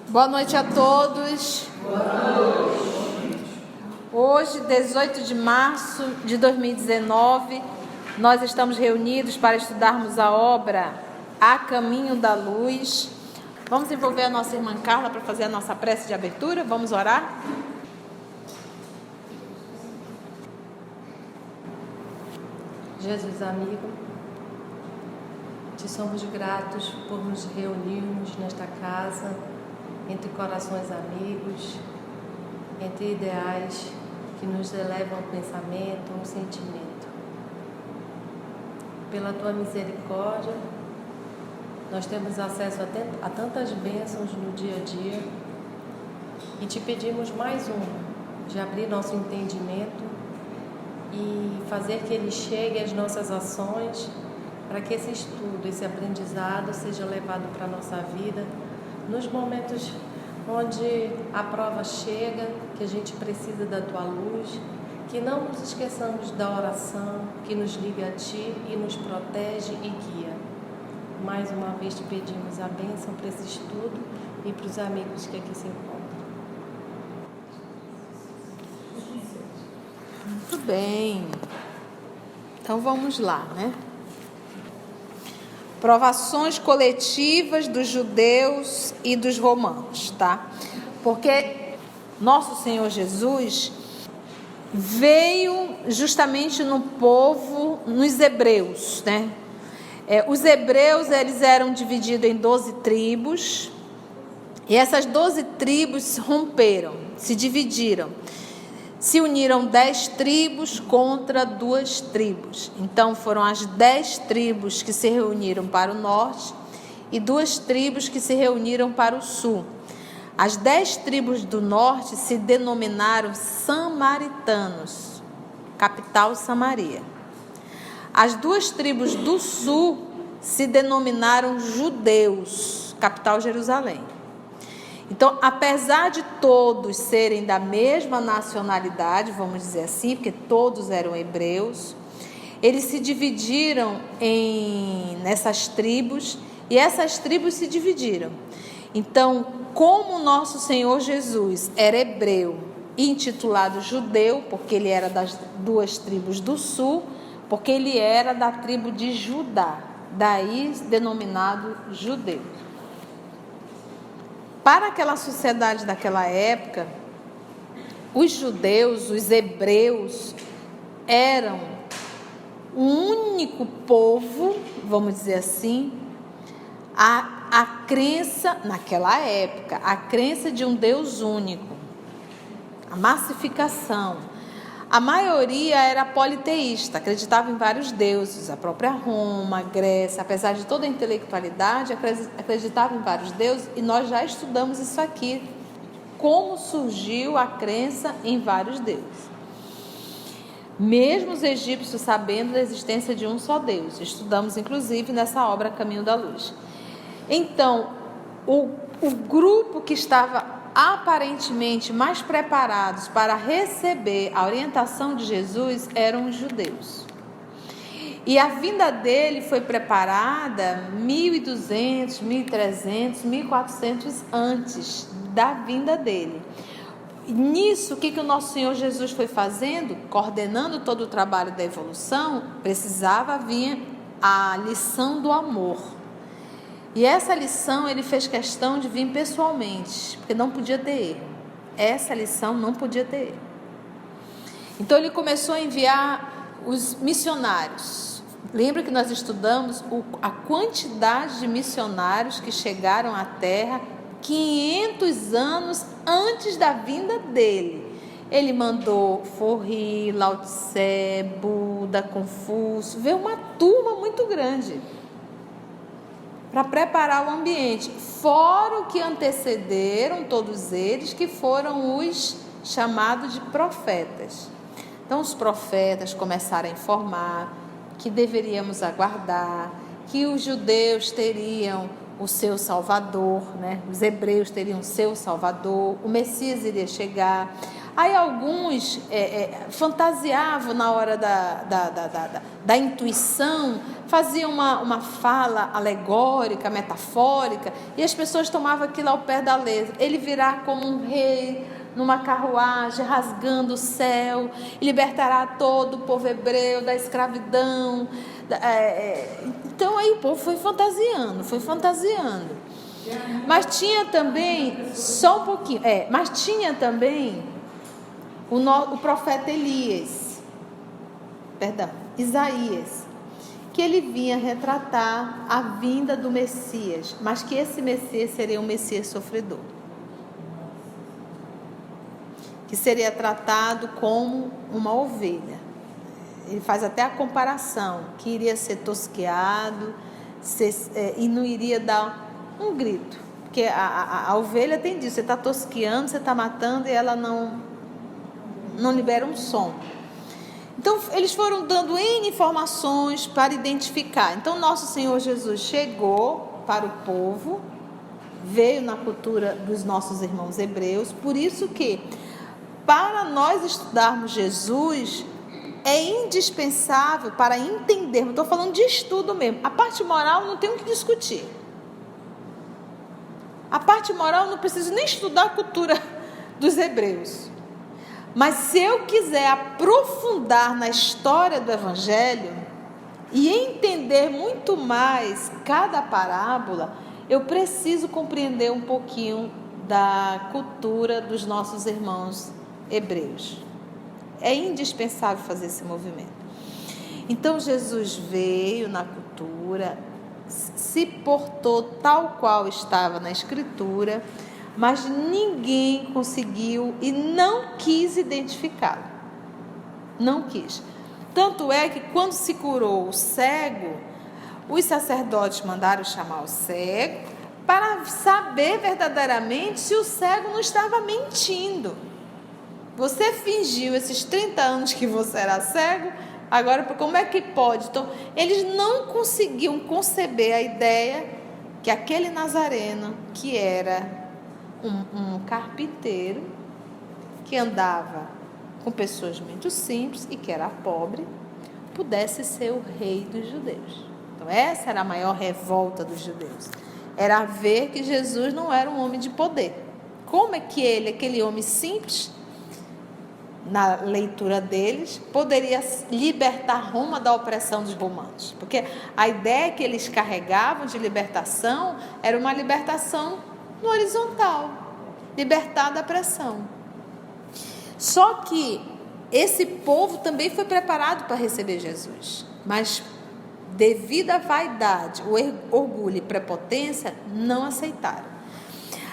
Boa noite a todos. Hoje, 18 de março de 2019, nós estamos reunidos para estudarmos a obra A Caminho da Luz. Vamos envolver a nossa irmã Carla para fazer a nossa prece de abertura. Vamos orar? Jesus amigo, te somos gratos por nos reunirmos nesta casa, entre corações amigos, entre ideais que nos elevam ao pensamento, ao sentimento. Pela tua misericórdia, nós temos acesso a tantas bênçãos no dia a dia e te pedimos mais uma, de abrir nosso entendimento e fazer que ele chegue às nossas ações, para que esse estudo, esse aprendizado seja levado para a nossa vida, nos momentos onde a prova chega, que a gente precisa da tua luz, que não nos esqueçamos da oração, que nos liga a ti e nos protege e guia. Mais uma vez te pedimos a bênção para esse estudo e para os amigos que aqui se encontram. Muito bem. Então vamos lá, né? Provações coletivas dos judeus e dos romanos, tá? Porque nosso Senhor Jesus veio justamente no povo, nos hebreus, né? Os hebreus, eles eram divididos em 12 tribos, e essas 12 tribos romperam, se dividiram. Se uniram 10 tribos contra 2 tribos. Então foram as 10 tribos que se reuniram para o norte e 2 tribos que se reuniram para o sul. As 10 tribos do norte se denominaram samaritanos, capital Samaria. As 2 tribos do sul se denominaram judeus, capital Jerusalém. Então, apesar de todos serem da mesma nacionalidade, vamos dizer assim, porque todos eram hebreus, eles se dividiram nessas tribos, e essas tribos se dividiram. Então, como o nosso Senhor Jesus era hebreu e intitulado judeu, porque ele era das 2 tribos do sul, porque ele era da tribo de Judá, daí denominado judeu. Para aquela sociedade daquela época, os judeus, os hebreus, eram o único povo, vamos dizer assim, a crença, naquela época, a crença de um Deus único, a massificação. A maioria era politeísta, acreditava em vários deuses, a própria Roma, a Grécia, apesar de toda a intelectualidade, acreditava em vários deuses, e nós já estudamos isso aqui, como surgiu a crença em vários deuses. Mesmo os egípcios sabendo da existência de um só Deus, estudamos inclusive nessa obra Caminho da Luz. Então, o grupo que estava aparentemente mais preparados para receber a orientação de Jesus eram os judeus. E a vinda dele foi preparada 1200, 1300, 1400 antes da vinda dele. Nisso, o que o nosso Senhor Jesus foi fazendo? Coordenando todo o trabalho da evolução, precisava vir a lição do amor. E essa lição ele fez questão de vir pessoalmente, porque não podia ter erro. Essa lição não podia ter erro. Então ele começou a enviar os missionários. Lembra que nós estudamos a quantidade de missionários que chegaram à Terra 500 anos antes da vinda dele. Ele mandou Forri, Lao Tse, Buda, Confúcio, veio uma turma muito grande para preparar o ambiente, fora o que antecederam todos eles, que foram os chamados de profetas. Então os profetas começaram a informar que deveríamos aguardar, que os judeus teriam o seu Salvador, né? Os hebreus teriam o seu Salvador, o Messias iria chegar. Aí alguns fantasiavam na hora da intuição, faziam uma fala alegórica, metafórica, e as pessoas tomavam aquilo ao pé da letra. Ele virá como um rei numa carruagem, rasgando o céu, e libertará todo o povo hebreu da escravidão. Então aí o povo foi fantasiando. Mas tinha também, só um pouquinho, mas tinha também o profeta Isaías, que ele vinha retratar a vinda do Messias, mas que esse Messias seria um Messias sofredor, que seria tratado como uma ovelha. Ele faz até a comparação, que iria ser tosqueado, e não iria dar um grito, porque a ovelha tem disso, você está tosqueando, você está matando, e ela não libera um som. Então eles foram dando N informações para identificar. Então nosso Senhor Jesus chegou para o povo, veio na cultura dos nossos irmãos hebreus. Por isso que, para nós estudarmos Jesus, é indispensável, para entendermos, estou falando de estudo mesmo, a parte moral não tem o que discutir. A parte moral não preciso nem estudar a cultura dos hebreus. Mas se eu quiser aprofundar na história do Evangelho e entender muito mais cada parábola, eu preciso compreender um pouquinho da cultura dos nossos irmãos hebreus. É indispensável fazer esse movimento. Então Jesus veio na cultura, se portou tal qual estava na Escritura, mas ninguém conseguiu e não quis identificá-lo. Não quis. Tanto é que quando se curou o cego, os sacerdotes mandaram chamar o cego para saber verdadeiramente se o cego não estava mentindo. Você fingiu esses 30 anos que você era cego, agora como é que pode? Então, eles não conseguiam conceber a ideia que aquele nazareno, que era um carpinteiro, que andava com pessoas muito simples e que era pobre, pudesse ser o rei dos judeus. Então essa era a maior revolta dos judeus, era ver que Jesus não era um homem de poder. Como é que ele, aquele homem simples, na leitura deles, poderia libertar Roma da opressão dos romanos? Porque a ideia que eles carregavam de libertação era uma libertação no horizontal, libertar da pressão. Só que esse povo também foi preparado para receber Jesus, mas devido à vaidade, o orgulho e prepotência, não aceitaram.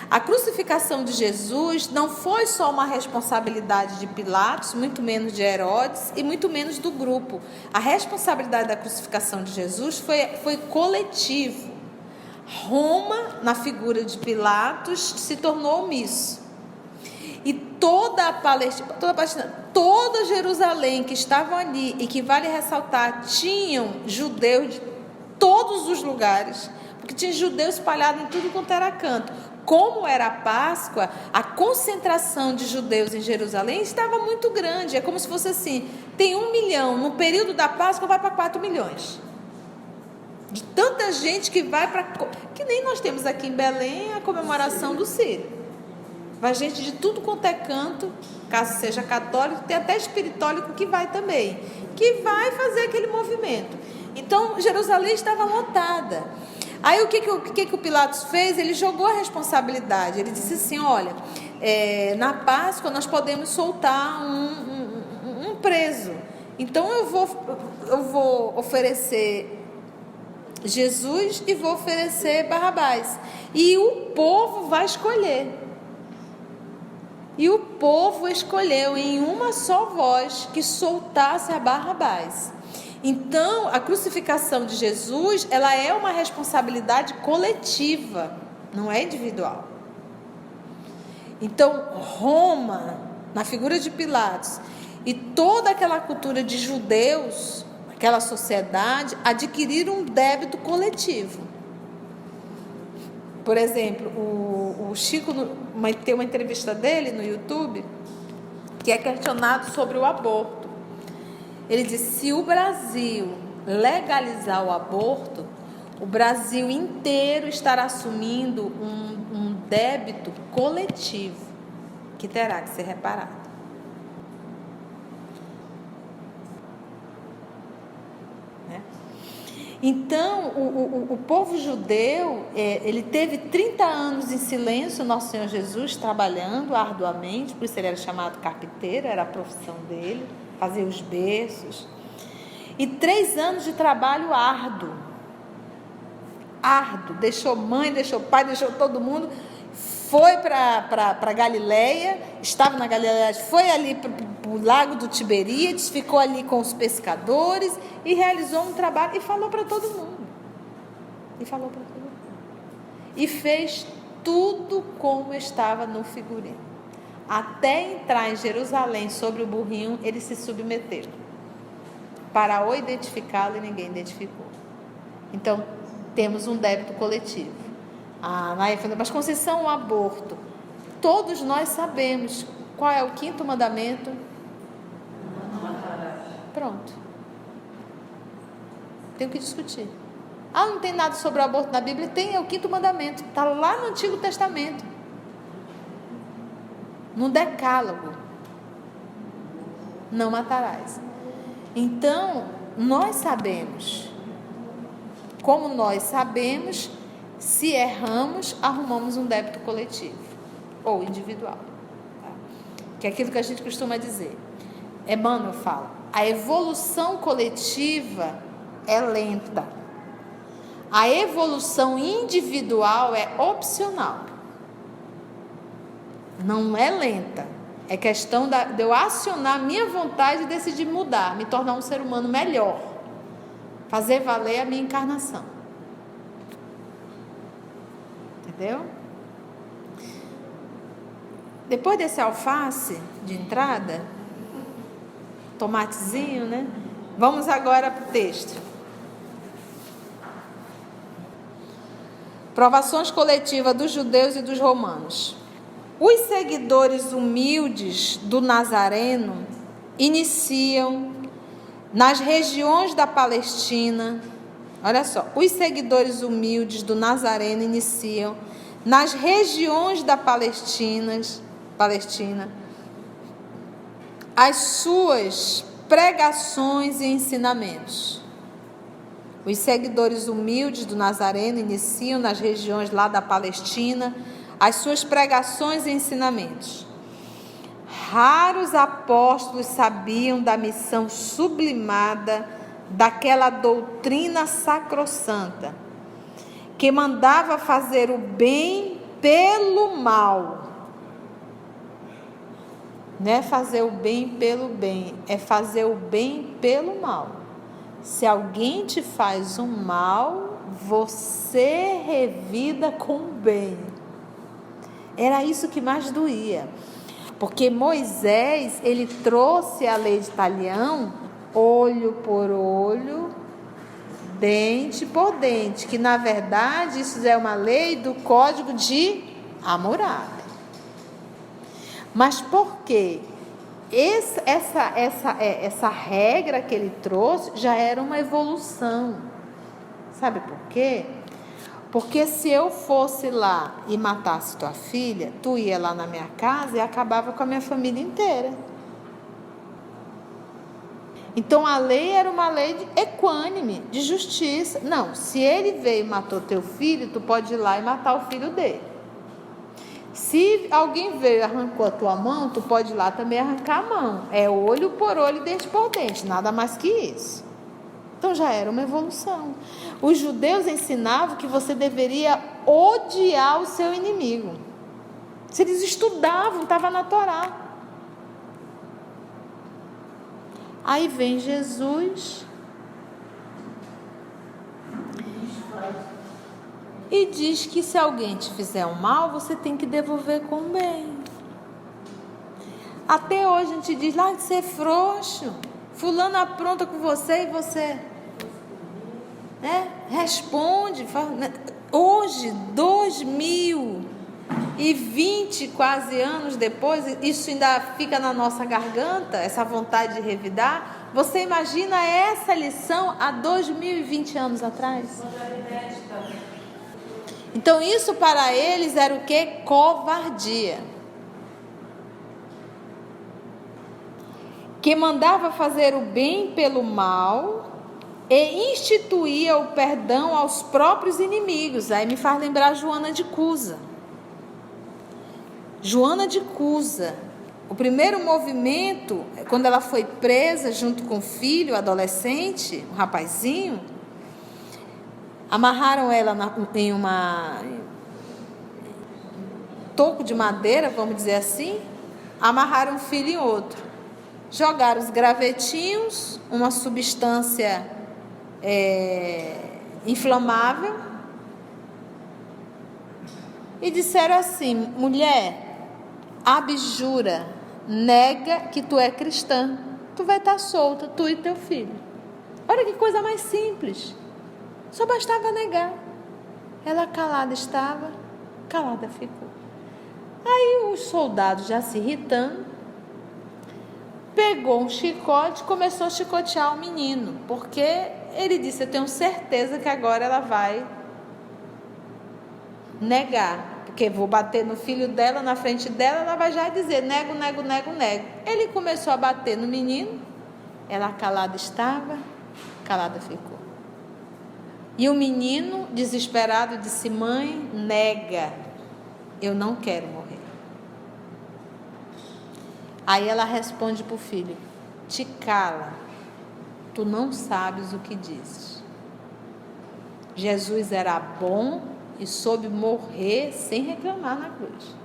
A crucificação de Jesus não foi só uma responsabilidade de Pilatos, muito menos de Herodes e muito menos do grupo. A responsabilidade da crucificação de Jesus foi coletivo. Roma, na figura de Pilatos, se tornou omisso. E toda a Palestina, toda Jerusalém que estavam ali, e que vale ressaltar, tinham judeus de todos os lugares, porque tinha judeus espalhados em tudo quanto era canto. Como era a Páscoa, a concentração de judeus em Jerusalém estava muito grande. É como se fosse assim, tem 1 milhão, no período da Páscoa vai para 4 milhões. De tanta gente que vai para... Que nem nós temos aqui em Belém a comemoração do Círio. Vai gente de tudo quanto é canto, caso seja católico, tem até espiritólico que vai também, que vai fazer aquele movimento. Então, Jerusalém estava lotada. Aí, o que o Pilatos fez? Ele jogou a responsabilidade. Ele disse assim, olha, na Páscoa nós podemos soltar um preso. Então, eu vou oferecer Jesus e vou oferecer Barrabás. E o povo vai escolher. E o povo escolheu em uma só voz que soltasse a Barrabás. Então, a crucificação de Jesus, ela é uma responsabilidade coletiva, não é individual. Então, Roma, na figura de Pilatos, e toda aquela cultura de judeus, aquela sociedade, adquiriram um débito coletivo. Por exemplo, o Chico tem uma entrevista dele no YouTube, que é questionado sobre o aborto. Ele diz: se o Brasil legalizar o aborto, o Brasil inteiro estará assumindo um débito coletivo que terá que ser reparado. Então, o povo judeu, ele teve 30 anos em silêncio, nosso Senhor Jesus, trabalhando arduamente, por isso ele era chamado carpinteiro, era a profissão dele, fazia os berços. E 3 anos de trabalho árduo, deixou mãe, deixou pai, deixou todo mundo, foi para Galileia, estava na Galileia, foi ali para o lago do Tiberíades, ficou ali com os pescadores e realizou um trabalho e falou para todo mundo. E fez tudo como estava no figurino. Até entrar em Jerusalém sobre o burrinho, ele se submeteu para o identificá-lo e ninguém identificou. Então, temos um débito coletivo. Mas Conceição, o aborto, todos nós sabemos qual é o 5º mandamento. Pronto. Tem o que discutir. Não tem nada sobre o aborto na Bíblia? Tem, é o 5º mandamento, está lá no Antigo Testamento, no Decálogo: não matarás. Então, nós sabemos. Como nós sabemos, se erramos, arrumamos um débito coletivo ou individual, tá? Que é aquilo que a gente costuma dizer. Emmanuel fala: a evolução coletiva é lenta, a evolução individual é opcional. Não é lenta, é questão de eu acionar a minha vontade e decidir mudar, me tornar um ser humano melhor, fazer valer a minha encarnação. Entendeu? Depois desse alface de entrada, tomatezinho, né? Vamos agora para o texto. Provações coletivas dos judeus e dos romanos. Os seguidores humildes do Nazareno iniciam nas regiões da Palestina. Olha só, os seguidores humildes do Nazareno iniciam nas regiões da Palestina as suas pregações e ensinamentos. Os seguidores humildes do Nazareno iniciam nas regiões lá da Palestina as suas pregações e ensinamentos. Raros apóstolos sabiam da missão sublimada daquela doutrina sacrossanta, que mandava fazer o bem pelo mal. Não é fazer o bem pelo bem, é fazer o bem pelo mal. Se alguém te faz um mal, você revida com o bem. Era isso que mais doía. Porque Moisés, ele trouxe a lei de talião, olho por olho, dente por dente, que na verdade isso é uma lei do Código de Hammurabi. Mas por quê? Essa regra que ele trouxe já era uma evolução. Sabe por quê? Porque se eu fosse lá e matasse tua filha, tu ia lá na minha casa e acabava com a minha família inteira. Então a lei era uma lei equânime, de justiça. Não, se ele veio e matou teu filho, tu pode ir lá e matar o filho dele. Se alguém veio e arrancou a tua mão, tu pode ir lá também arrancar a mão. É olho por olho, dente por dente, nada mais que isso. Então já era uma evolução. Os judeus ensinavam que você deveria odiar o seu inimigo. Se eles estudavam, estava na Torá. Aí vem Jesus e diz que se alguém te fizer um mal, você tem que devolver com o bem. Até hoje a gente diz: lá de ser frouxo, fulano apronta com você e você responde. Hoje, 2000 E 20 quase anos depois, isso ainda fica na nossa garganta, essa vontade de revidar. Você imagina essa lição há 2020 anos atrás? Então isso para eles era o que? Covardia. Que mandava fazer o bem pelo mal e instituía o perdão aos próprios inimigos. Aí me faz lembrar Joana de Cusa. Joana de Cusa, o primeiro movimento, quando ela foi presa junto com o filho, adolescente, um rapazinho, amarraram ela em uma toco de madeira, vamos dizer assim, amarraram um filho em outro. Jogaram os gravetinhos, uma substância inflamável, e disseram assim: mulher, abjura, nega que tu é cristã, tu vai estar solta, tu e teu filho. Olha que coisa mais simples, só bastava negar. Ela calada estava, calada ficou. Aí os soldados, já se irritando, pegou um chicote e começou a chicotear o menino, porque ele disse: eu tenho certeza que agora ela vai negar, porque vou bater no filho dela, na frente dela, ela vai já dizer: nego, nego, nego, nego. Ele começou a bater no menino, ela calada estava, calada ficou. E o menino, desesperado, disse: mãe, nega, eu não quero morrer. Aí ela responde para o filho: te cala, tu não sabes o que dizes. Jesus era bom e soube morrer sem reclamar na cruz.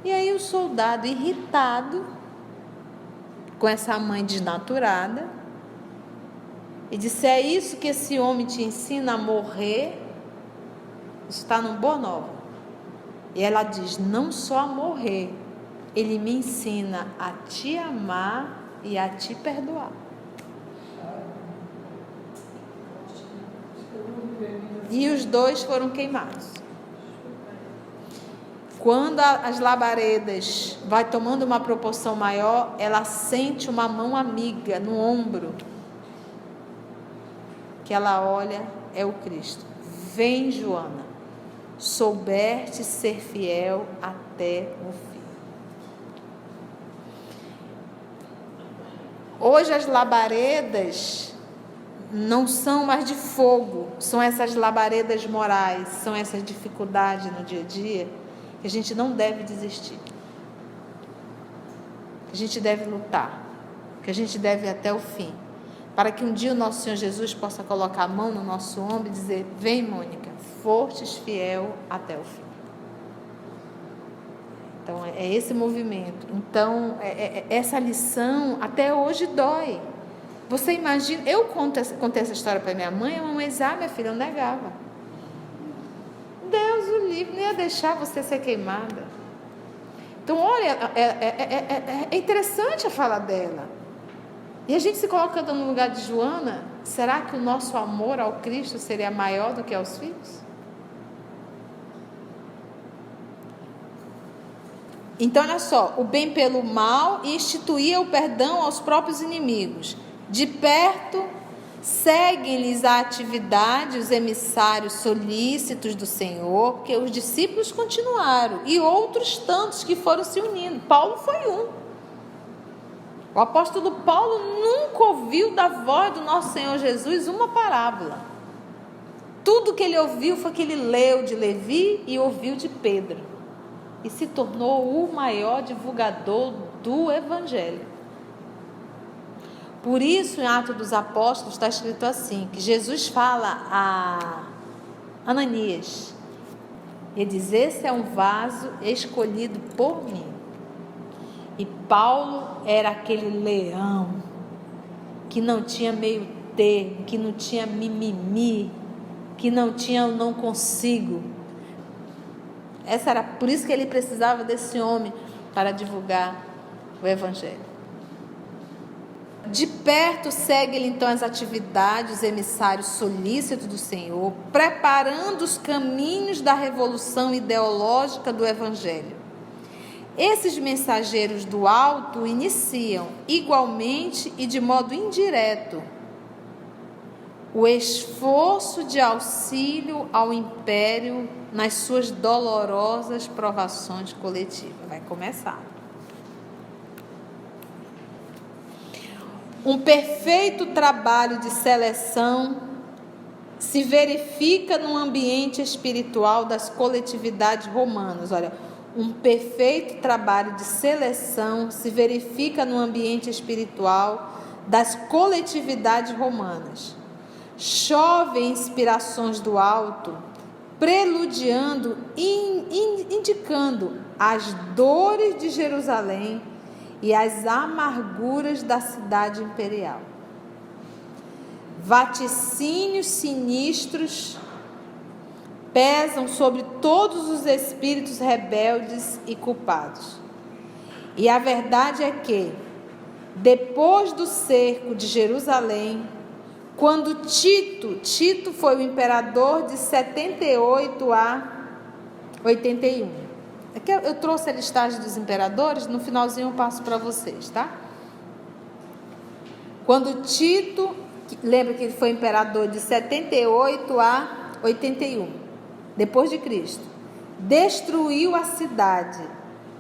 E aí o soldado, irritado com essa mãe desnaturada, e disse: é isso que esse homem te ensina a morrer? Isso está no Boa Nova. E ela diz: não só a morrer, ele me ensina a te amar e a te perdoar. E os dois foram queimados. Quando as labaredas vai tomando uma proporção maior, ela sente uma mão amiga no ombro, que ela olha, é o Cristo. Vem, Joana, soubeste ser fiel até o fim. Hoje as labaredas não são mais de fogo, são essas labaredas morais, são essas dificuldades no dia a dia, que a gente não deve desistir, que a gente deve lutar, que a gente deve ir até o fim, para que um dia o nosso Senhor Jesus possa colocar a mão no nosso ombro e dizer: vem, Mônica, fostes fiel até o fim. Então, é esse movimento. Então, essa lição até hoje dói. Você imagina, eu contei essa história para minha mãe, a mamãe disse: minha filha, eu negava. Deus o livre, não ia deixar você ser queimada. Então, olha, é interessante a fala dela. E a gente se colocando no lugar de Joana, será que o nosso amor ao Cristo seria maior do que aos filhos? Então, olha só, o bem pelo mal e instituía o perdão aos próprios inimigos. De perto, seguem-lhes a atividade os emissários solícitos do Senhor, porque os discípulos continuaram, e outros tantos que foram se unindo. Paulo foi um. O apóstolo Paulo nunca ouviu da voz do nosso Senhor Jesus uma parábola. Tudo que ele ouviu foi que ele leu de Levi e ouviu de Pedro. E se tornou o maior divulgador do Evangelho. Por isso, em Atos dos Apóstolos, está escrito assim, que Jesus fala a Ananias, ele diz: esse é um vaso escolhido por mim. E Paulo era aquele leão, que não tinha meio termo, que não tinha mimimi, que não tinha eu não consigo. Por isso que ele precisava desse homem para divulgar o Evangelho. De perto segue-lhe então as atividades, os emissários solícitos do Senhor, preparando os caminhos da revolução ideológica do Evangelho. Esses mensageiros do alto iniciam, igualmente e de modo indireto, o esforço de auxílio ao império nas suas dolorosas provações coletivas. Vai começar. Um perfeito trabalho de seleção se verifica no ambiente espiritual das coletividades romanas. Olha, um perfeito trabalho de seleção se verifica no ambiente espiritual das coletividades romanas. Chovem inspirações do alto, preludiando e indicando as dores de Jerusalém e as amarguras da cidade imperial. Vaticínios sinistros pesam sobre todos os espíritos rebeldes e culpados. E a verdade é que, depois do cerco de Jerusalém, quando Tito foi o imperador de 78 a 81. Aqui eu trouxe a listagem dos imperadores, no finalzinho eu passo para vocês, tá? Quando Tito, lembra que ele foi imperador de 78 a 81, depois de Cristo, destruiu a cidade,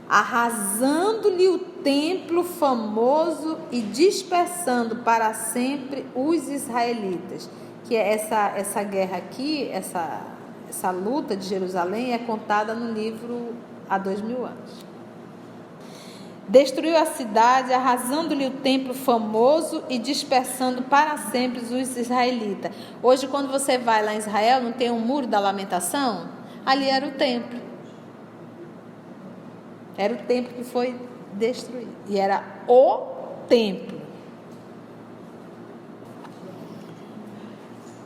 arrasando-lhe o templo famoso e dispersando para sempre os israelitas. Que é essa guerra aqui, essa luta de Jerusalém é contada no livro há 2000 anos. Destruiu a cidade, arrasando-lhe o templo famoso e dispersando para sempre os israelitas. Hoje, quando você vai lá em Israel, não tem um muro da lamentação? Ali era o templo. Era o templo que foi destruído. E era o templo.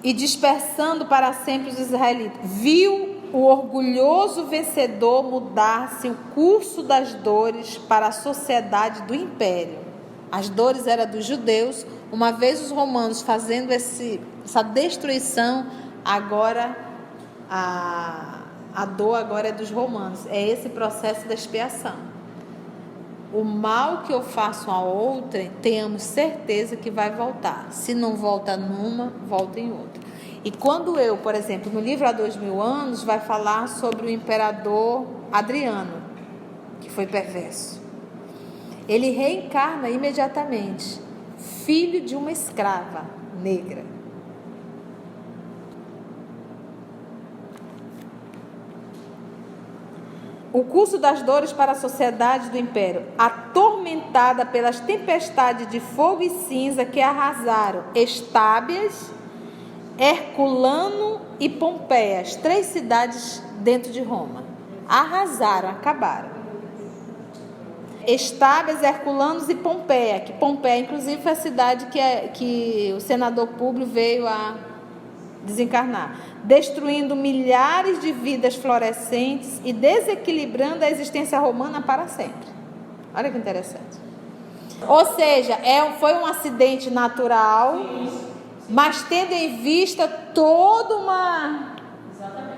E dispersando para sempre os israelitas. Viu o orgulhoso vencedor mudar-se o curso das dores para a sociedade do império. As dores eram dos judeus, uma vez os romanos fazendo essa destruição, agora a dor agora é dos romanos. É esse processo da expiação. O mal que eu faço a outra, tenhamos certeza que vai voltar. Se não volta numa, volta em outra. E quando por exemplo, no livro Há 2000 anos, vai falar sobre o imperador Adriano, que foi perverso. Ele reencarna imediatamente, filho de uma escrava negra. O curso das dores para a sociedade do império, atormentada pelas tempestades de fogo e cinza que arrasaram Estábias, Herculano e Pompeia, as 3 cidades dentro de Roma. Arrasaram, acabaram. Estábias, Herculanos e Pompeia, que Pompeia, inclusive, foi a cidade que o senador Públio veio a desencarnar, destruindo milhares de vidas florescentes e desequilibrando a existência romana para sempre. Olha que interessante. Ou seja, foi um acidente natural, mas tendo em vista todo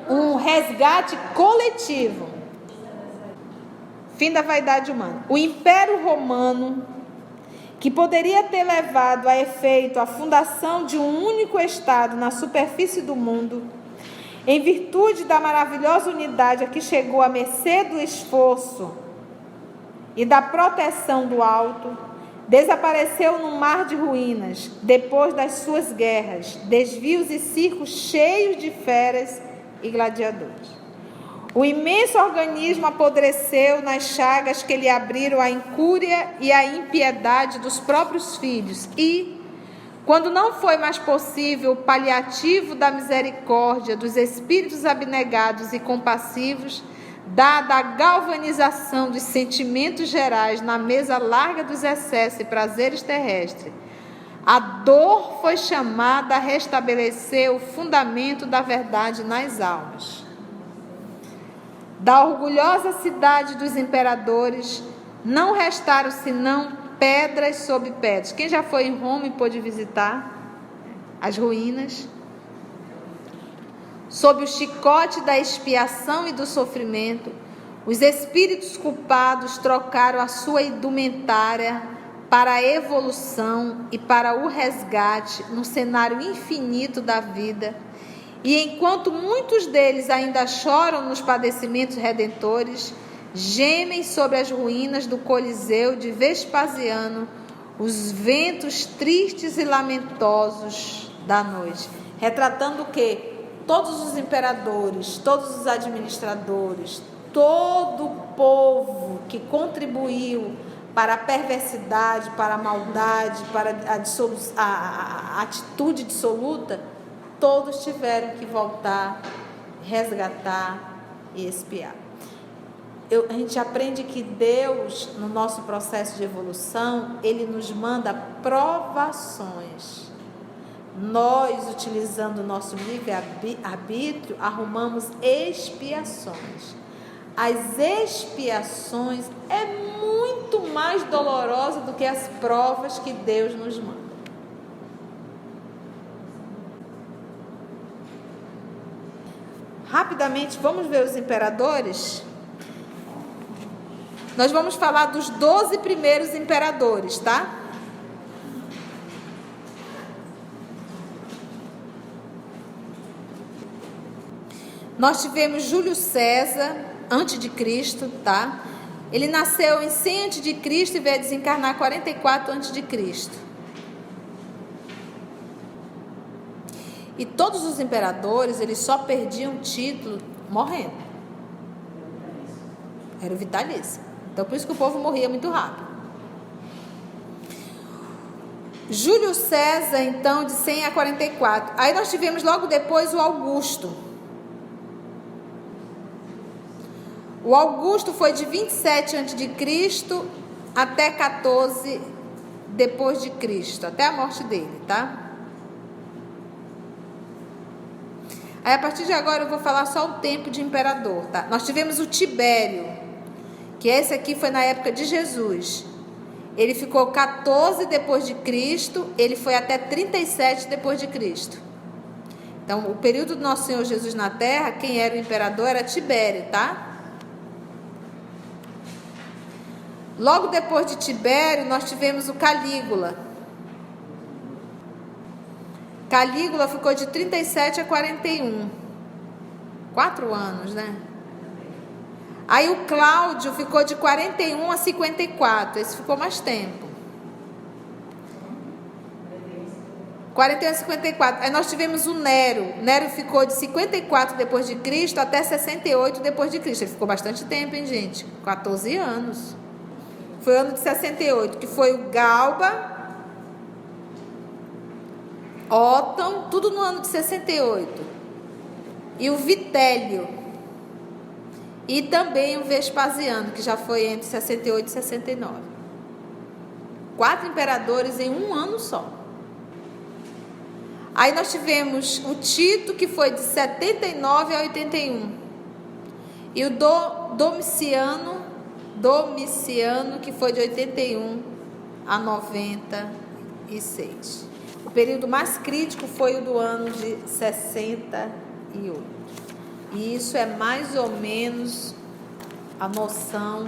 um resgate coletivo. Fim da vaidade humana. O Império Romano, que poderia ter levado a efeito a fundação de um único Estado na superfície do mundo, em virtude da maravilhosa unidade a que chegou à mercê do esforço e da proteção do alto, desapareceu num mar de ruínas, depois das suas guerras, desvios e circos cheios de feras e gladiadores. O imenso organismo apodreceu nas chagas que lhe abriram a incúria e a impiedade dos próprios filhos e, quando não foi mais possível o paliativo da misericórdia dos espíritos abnegados e compassivos, dada a galvanização dos sentimentos gerais na mesa larga dos excessos e prazeres terrestres, a dor foi chamada a restabelecer o fundamento da verdade nas almas. Da orgulhosa cidade dos imperadores, não restaram senão pedras sobre pedras. Quem já foi em Roma e pôde visitar as ruínas? Sob o chicote da expiação e do sofrimento, os espíritos culpados trocaram a sua indumentária para a evolução e para o resgate no cenário infinito da vida. E enquanto muitos deles ainda choram nos padecimentos redentores, gemem sobre as ruínas do Coliseu de Vespasiano os ventos tristes e lamentosos da noite. Retratando o quê? Todos os imperadores, todos os administradores, todo o povo que contribuiu para a perversidade, para a maldade, para a atitude dissoluta, todos tiveram que voltar, resgatar e expiar. A gente aprende que Deus, no nosso processo de evolução, Ele nos manda provações. Nós, utilizando o nosso livre-arbítrio, arrumamos expiações. As expiações é muito mais dolorosa do que as provas que Deus nos manda. Rapidamente, vamos ver os imperadores? Nós vamos falar dos 12 primeiros imperadores, tá? Nós tivemos Júlio César, antes de Cristo, tá? Ele nasceu em 100 antes de Cristo e veio desencarnar 44 antes de Cristo. E todos os imperadores, eles só perdiam título morrendo. Era o vitalício. Então, por isso que o povo morria muito rápido. Júlio César, então, de 100 a 44. Aí nós tivemos logo depois o Augusto. O Augusto foi de 27 a.C. até 14 depois de Cristo, até a morte dele, tá? Aí a partir de agora eu vou falar só o tempo de imperador, tá? Nós tivemos o Tibério, que esse aqui foi na época de Jesus. Ele ficou 14 depois de Cristo, ele foi até 37 depois de Cristo. Então, o período do nosso Senhor Jesus na Terra, quem era o imperador era Tibério, tá? Logo depois de Tibério, nós tivemos o Calígula. Calígula ficou de 37 a 41. 4 anos, né? Aí o Cláudio ficou de 41 a 54. Esse ficou mais tempo. 41 a 54. Aí nós tivemos o Nero. Nero ficou de 54 depois de Cristo até 68 depois de Cristo. Ele ficou bastante tempo, hein, gente? 14 anos. Foi o ano de 68, que foi o Galba, Otton, tudo no ano de 68. E o Vitélio. E também o Vespasiano, que já foi entre 68 e 69. 4 imperadores em um ano só. Aí nós tivemos o Tito, que foi de 79 a 81. E o Domiciano, que foi de 81 a 96. O período mais crítico foi o do ano de 68. E isso é mais ou menos a noção,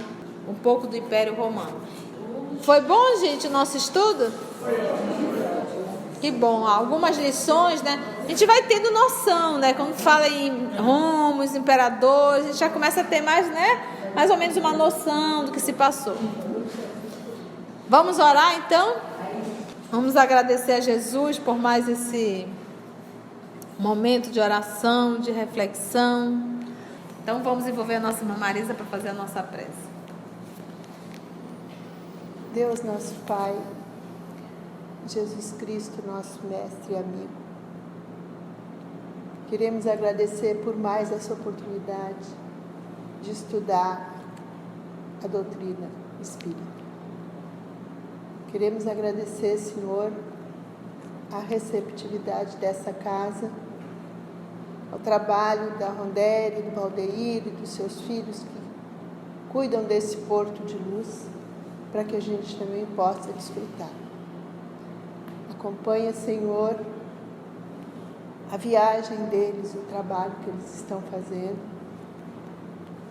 um pouco do Império Romano. Foi bom, gente, o nosso estudo? Que bom, algumas lições, né? A gente vai tendo noção, né? Quando fala em Roma, os imperadores, a gente já começa a ter mais, né? Mais ou menos uma noção do que se passou. Vamos orar, então? Vamos agradecer a Jesus por mais esse momento de oração, de reflexão. Então, vamos envolver a nossa irmã Marisa para fazer a nossa prece. Deus, nosso Pai, Jesus Cristo, nosso mestre e amigo, queremos agradecer por mais essa oportunidade de estudar a doutrina espírita. Queremos agradecer, Senhor, a receptividade dessa casa, ao trabalho da Rondelli, do Valdeir e dos seus filhos que cuidam desse porto de luz. para que a gente também possa desfrutar. Acompanha, Senhor, a viagem deles, o trabalho que eles estão fazendo,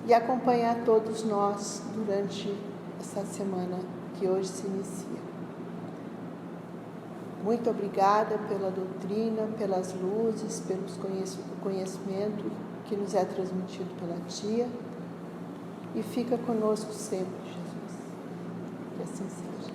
e acompanha a todos nós durante essa semana que hoje se inicia. Muito obrigada pela doutrina, pelas luzes, pelo conhecimento que nos é transmitido pela Tia, e fica conosco sempre, Jesus. Que assim seja.